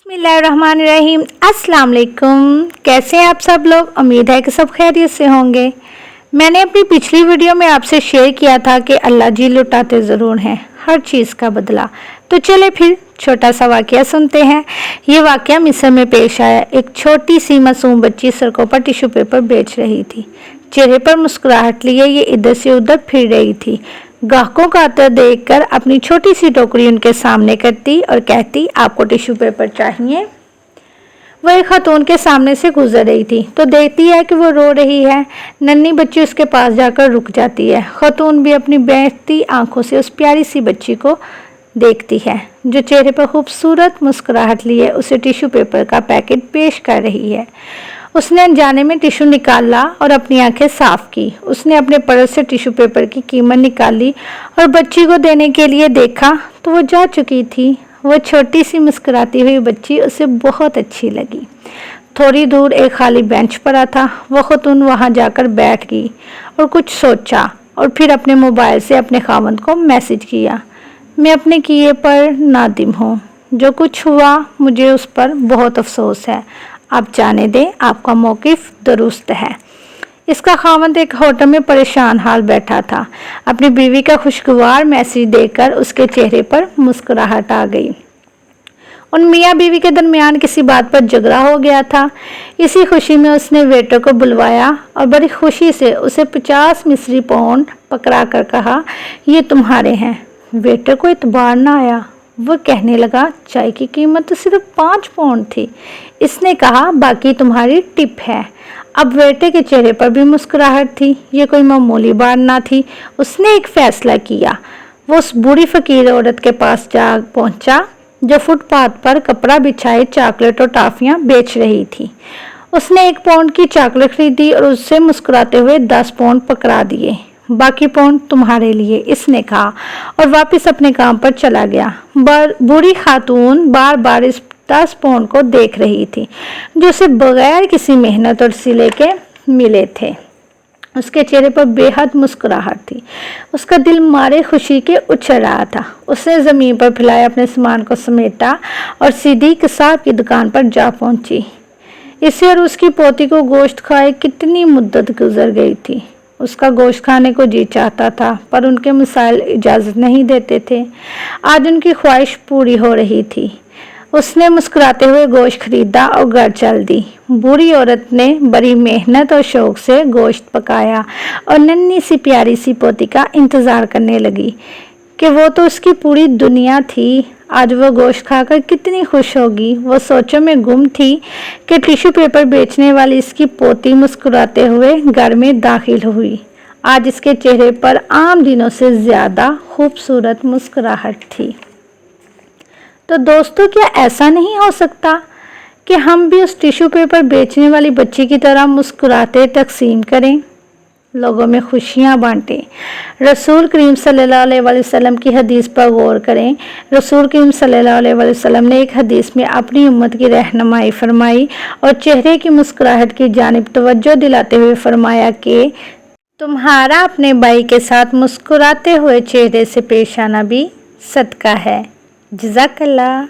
बिस्मिल्लाहिर्रहमानिर्रहीम। अस्सलाम वालेकुम। कैसे हैं आप सब लोग? उम्मीद है कि सब खैरियत से होंगे। मैंने अपनी पिछली वीडियो में आपसे शेयर किया था कि अल्लाह जी लुटाते ज़रूर हैं हर चीज़ का बदला। तो चले फिर छोटा सा वाक़या सुनते हैं। ये वाक़या मिस्र में पेश आया। एक छोटी सी मासूम बच्ची सड़कों पर टिश्यू पेपर बेच रही थी। चेहरे पर मुस्कुराहट लिए ये इधर से उधर फिर रही थी। ग्राहकों का आतर देखकर अपनी छोटी सी टोकरी उनके सामने करती और कहती, आपको टिश्यू पेपर चाहिए? वह एक खातून के सामने से गुजर रही थी तो देखती है कि वो रो रही है। नन्ही बच्ची उसके पास जाकर रुक जाती है। खातून भी अपनी बहती आंखों से उस प्यारी सी बच्ची को देखती है जो चेहरे पर खूबसूरत मुस्कुराहट लिए उसे टिश्यू पेपर का पैकेट पेश कर रही है। उसने अनजाने में टिश्यू निकाला और अपनी आंखें साफ की। उसने अपने पर्स से टिश्यू पेपर की कीमत निकाली और बच्ची को देने के लिए देखा तो वो जा चुकी थी। वो छोटी सी मुस्कुराती हुई बच्ची उसे बहुत अच्छी लगी। थोड़ी दूर एक खाली बेंच पड़ा था। वो खातून वहां जाकर बैठ गई और कुछ सोचा और फिर अपने मोबाइल से अपने खावंद को मैसेज किया, मैं अपने किए पर नादिम हूँ। जो कुछ हुआ मुझे उस पर बहुत अफसोस है। आप जाने दें, आपका मौक़िफ़ दुरुस्त है। इसका खावंद एक होटल में परेशान हाल बैठा था। अपनी बीवी का खुशगवार मैसेज देखकर उसके चेहरे पर मुस्कुराहट आ गई। उन मियाँ बीवी के दरमियान किसी बात पर झगड़ा हो गया था। इसी खुशी में उसने वेटर को बुलवाया और बड़ी खुशी से उसे 50 मिस्री पाउंड पकड़ा कर कहा, ये तुम्हारे हैं। वेटर को इतबार ना आया। वो कहने लगा, चाय की कीमत तो सिर्फ 5 पाउंड थी। इसने कहा, बाकी तुम्हारी टिप है। अब वेटर के चेहरे पर भी मुस्कुराहट थी। ये कोई मामूली बात ना थी। उसने एक फैसला किया। वो उस बूढ़ी फकीर औरत के पास जा पहुंचा जो फुटपाथ पर कपड़ा बिछाए चॉकलेट और टॉफियां बेच रही थी। उसने 1 पाउंड की चॉकलेट खरीदी और उससे मुस्कुराते हुए 10 पाउंड पकड़ा दिए। बाकी पाउंड तुम्हारे लिए, इसने कहा और वापस अपने काम पर चला गया। बूढ़ी खातून बार बार इस 10 पाउंड को देख रही थी जो उसे बगैर किसी मेहनत और सिले के मिले थे। उसके चेहरे पर बेहद मुस्कुराहट थी। उसका दिल मारे खुशी के उछल रहा था। उसने ज़मीन पर फैलाए अपने सामान को समेटा और सीधी कसाब की दुकान पर जा पहुंची। इसे और उसकी पोती को गोश्त खाए कितनी मुद्दत गुजर गई थी। उसका गोश्त खाने को जी चाहता था पर उनके मसाइल इजाज़त नहीं देते थे। आज उनकी ख्वाहिश पूरी हो रही थी। उसने मुस्कुराते हुए गोश्त खरीदा और घर चल दी। बूढ़ी औरत ने बड़ी मेहनत और शौक से गोश्त पकाया और नन्ही सी प्यारी सी पोती का इंतज़ार करने लगी कि वो तो उसकी पूरी दुनिया थी। आज वो गोश्त खाकर कितनी खुश होगी। वो सोचों में गुम थी कि टिश्यू पेपर बेचने वाली इसकी पोती मुस्कुराते हुए घर में दाखिल हुई। आज इसके चेहरे पर आम दिनों से ज़्यादा खूबसूरत मुस्कुराहट थी। तो दोस्तों, क्या ऐसा नहीं हो सकता कि हम भी उस टिश्यू पेपर बेचने वाली बच्ची की तरह मुस्कुराते तकसीम करें, लोगों में खुशियां बांटें। रसूल करीम सल्लल्लाहु अलैहि वसल्लम की हदीस पर गौर करें। रसूल करीम सल्लल्लाहु अलैहि वसल्लम ने एक हदीस में अपनी उम्मत की रहनुमाई फरमाई और चेहरे की मुस्कुराहट की जानिब तवज्जो दिलाते हुए फरमाया कि तुम्हारा अपने भाई के साथ मुस्कुराते हुए चेहरे से पेश आना भी सदका है। जज़ाकल्लाह।